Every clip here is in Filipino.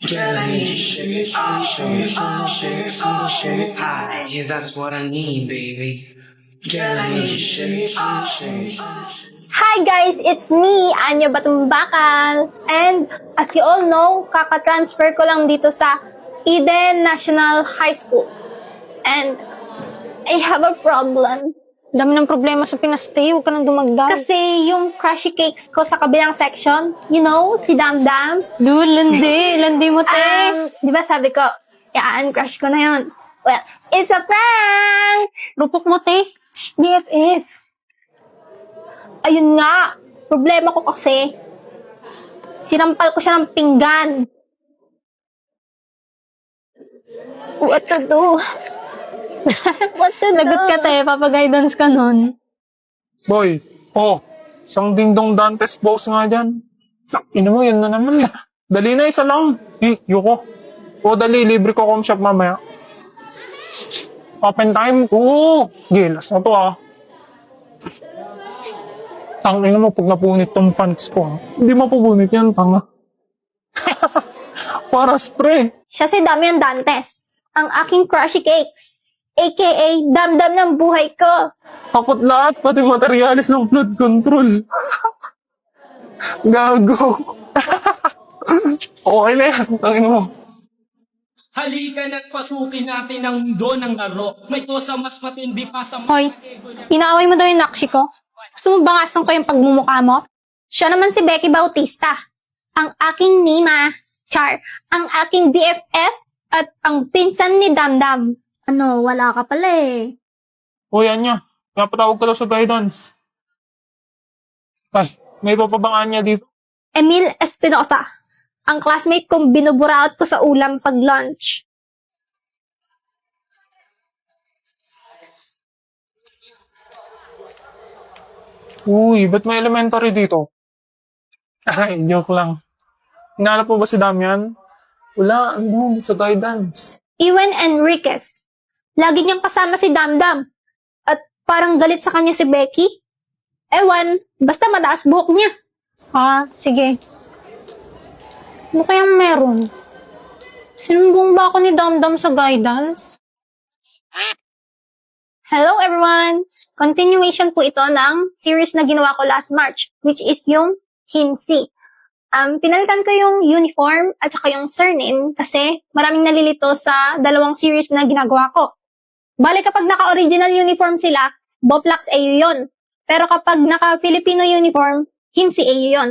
Girl, I need sugar, sugar, sugar, sugar, sugar, sugar, sugar pie. Yeah, that's what I need, baby. Girl, I need sugar, sugar, sugar, sugar. Hi guys, it's me, Anya Batumbakal. And as you all know, kaka-transfer ko lang dito sa Eden National High School. And I have a problem. Dami ng problema sa pinastay, huwag ka nang dumagdag. Kasi yung crushy cakes ko sa kabilang section, you know, si Damdam. Dude, landi mo, te. Di ba sabi ko, crush ko na yun. Well, it's a prank! Rupok mo, te. BFF. Ayun nga, problema ko kasi, sinampal ko siya ng pinggan. So, what to do? What to do? Lagot ka, te. Papaguidance ka nun. Boy, isang dingdong Dantes boss nga dyan. Ino mo, yun na naman. Dali na, isa lang. Yuko. Dali, libre ko com shop mamaya. Open time? Oo. Gilas na to Tangina mo, pag napunit tong pants ko Hindi mapupunit yan, tanga. Para spray. Siya si Damian Dantes, ang aking crushy cakes, aka damdam ng buhay ko. Takot lahat, pati materialis ng flood control. Gago. Okay na yan, tangina mo. Halika nagpasukin natin ang mundo ng laro. May kosa mas matindi pa sa Hoy, inaaway mo daw yung nakshi ko? Gusto mo bangasan ko yung pagmumukha mo? Siya naman si Becky Bautista, ang aking Nina, Char, ang aking BFF, at ang pinsan ni Damdam. Ano, wala ka pala eh. Anya, napatawag ka daw sa guidance. Ay, may papabangaan niya dito. Emil Espinosa, ang classmate kong binuburaot ko sa ulam pag lunch. Uy, ba't may elementary dito? Ay, joke lang. Hinanap mo ba si Damian? Wala, sa guidance. Iwan Enriquez, lagi niyang kasama si Damdam. At parang galit sa kanya si Becky. Ewan, basta mataas buhok niya. Sige. Ano kayang meron? Sinumbong ba ako ni Damdam sa guidance? Hello everyone! Continuation po ito ng series na ginawa ko last March, which is yung Himsi. Pinalitan ko yung uniform at saka yung surname kasi maraming nalilito sa dalawang series na ginagawa ko. Bale kapag naka-original uniform sila, Boplax AU yun. Pero kapag naka-Filipino uniform, Himsi AU yun.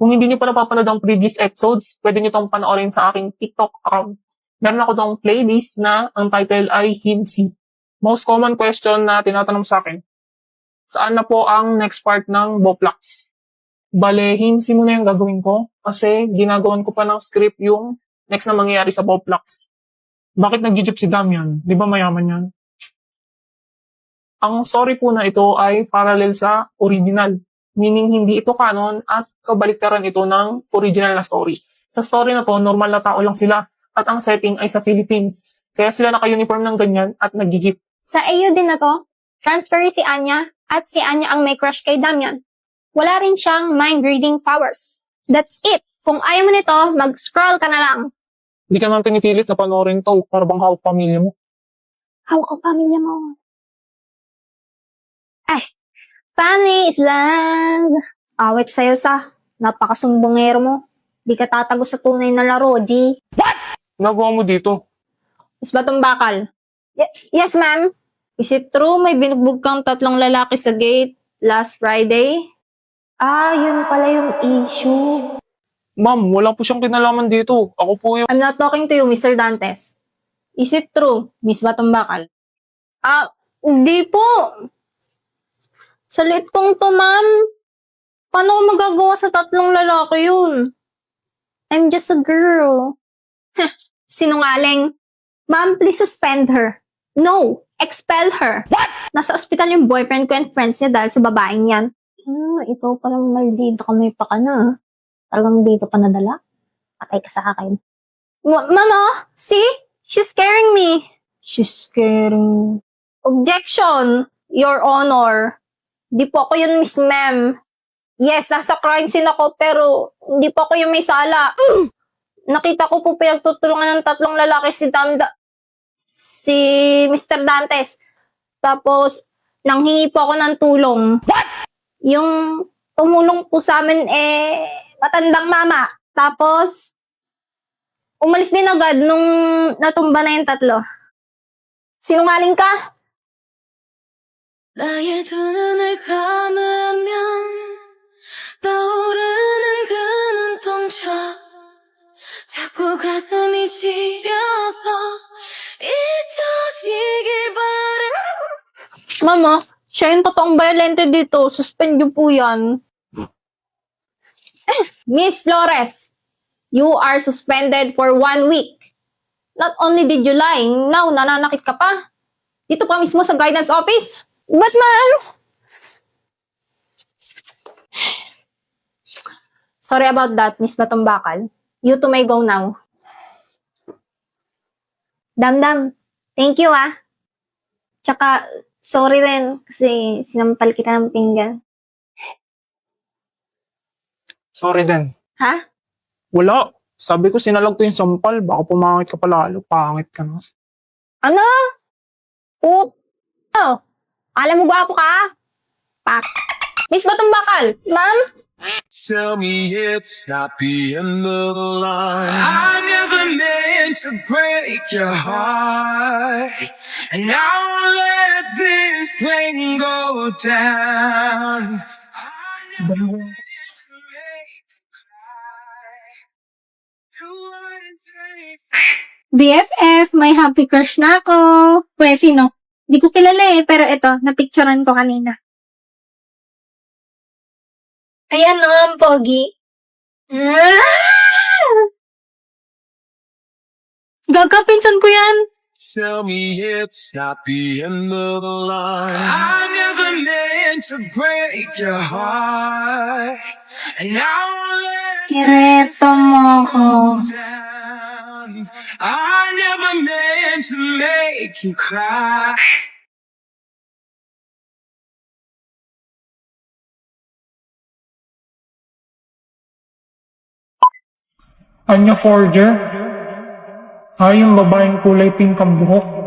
Kung hindi niyo pa napapanood ang previous episodes, pwede niyo tong panoorin sa aking TikTok account. Meron ako tong playlist na ang title ay Himsi. Most common question na tinatanong sa akin, saan na po ang next part ng Boplax? Bale, Himsi muna yung gagawin ko kasi ginagawan ko pa ng script yung next na mangyayari sa Boplax. Bakit nag-jeep si Damian? Di ba mayaman yan? Ang story po na ito ay parallel sa original. Meaning hindi ito canon at kabaliktaran ito ng original na story. Sa story na to, normal na tao lang sila at ang setting ay sa Philippines. Kaya sila naka-uniform ng ganyan at nag-jeep. Sa AU din na to, transfer si Anya at si Anya ang may crush kay Damian. Wala rin siyang mind-reading powers. That's it. Kung ayaw mo nito, mag-scroll ka na lang. Hindi ka naman pinipilit na panoorin to para bang hawak pamilya mo. Hawak ang pamilya mo. Family is love. Awit sa'yo sa napakasumbongero mo. Di ka tatago sa tunay na laro, G. Nagawa mo dito. Is ba tong bakal? Yes, ma'am. Is it true may binugbog kang 3 lalaki sa gate last Friday? Yun pala yung issue. Ma'am, wala po siyang kinalaman dito. Ako po yung... I'm not talking to you, Mr. Dantes. Is it true, Miss Batumbakal? Hindi po. Sa liit kong to, ma'am. Paano ko magagawa sa 3 lalaki yun? I'm just a girl. Sinungaling. Ma'am, please suspend her. No, expel her. What? Nasa ospital yung boyfriend ko and friends niya dahil sa babaeng yan. Ikaw palang maldito ka, may paka na. Talagang dito pa nadala? Patay ka sa akin. Mama, see? She's scaring me. She's scaring... Objection, Your Honor. Di po ako yun, Miss Ma'am. Yes, nasa crime scene ako, pero hindi po ako yung may sala. nakita ko po pinagtutulungan ng tatlong lalaki si Mr. Dantes. Tapos, nanghingi po ako ng tulong. What? Yung tumulong po sa amin, matandang mama. Tapos, umalis din agad nung natumba na yung tatlo. Sinungaling ka? 나의 두 눈을 감으면 떠오르는 그 눈동자 자꾸 가슴이 시려서 잊혀지길 바래. Mama, siya yung totoong violente dito. Suspend niyo po yan. Miss Flores, you are suspended for 1 week. Not only did you lie, now nananakit ka pa. Dito pa mismo sa guidance office. But ma'am? Sorry about that, Miss Batumbakal. You two may go now. Damdam, thank you Tsaka, sorry rin kasi sinampal kita ng pinggan. Sorry din. Ha? Wala. Sabi ko sinalag to yung sampal. Baka pumangit ka palalo. Pangit ka na. Ano? Alam mo gwapo ka? Pak. Miss Batumbakal, ma'am? Tell me it's not the end of the line. I never meant to break your heart, and I won't let this thing go down. I never meant to make you cry. Do what it takes. BFF, may happy crush na ako. Pwede sino? Di ko kilala pero ito, napicturean ko kanina. Ayan no, ang pogi. Gaga, pinsan ko yan. Tell me it's not the end of the line. I never meant to break your heart, and I won't let it Kireto mo ko. down. I never meant to make you cry. Anya forger? Yung babaeng kulay pink ang buhok.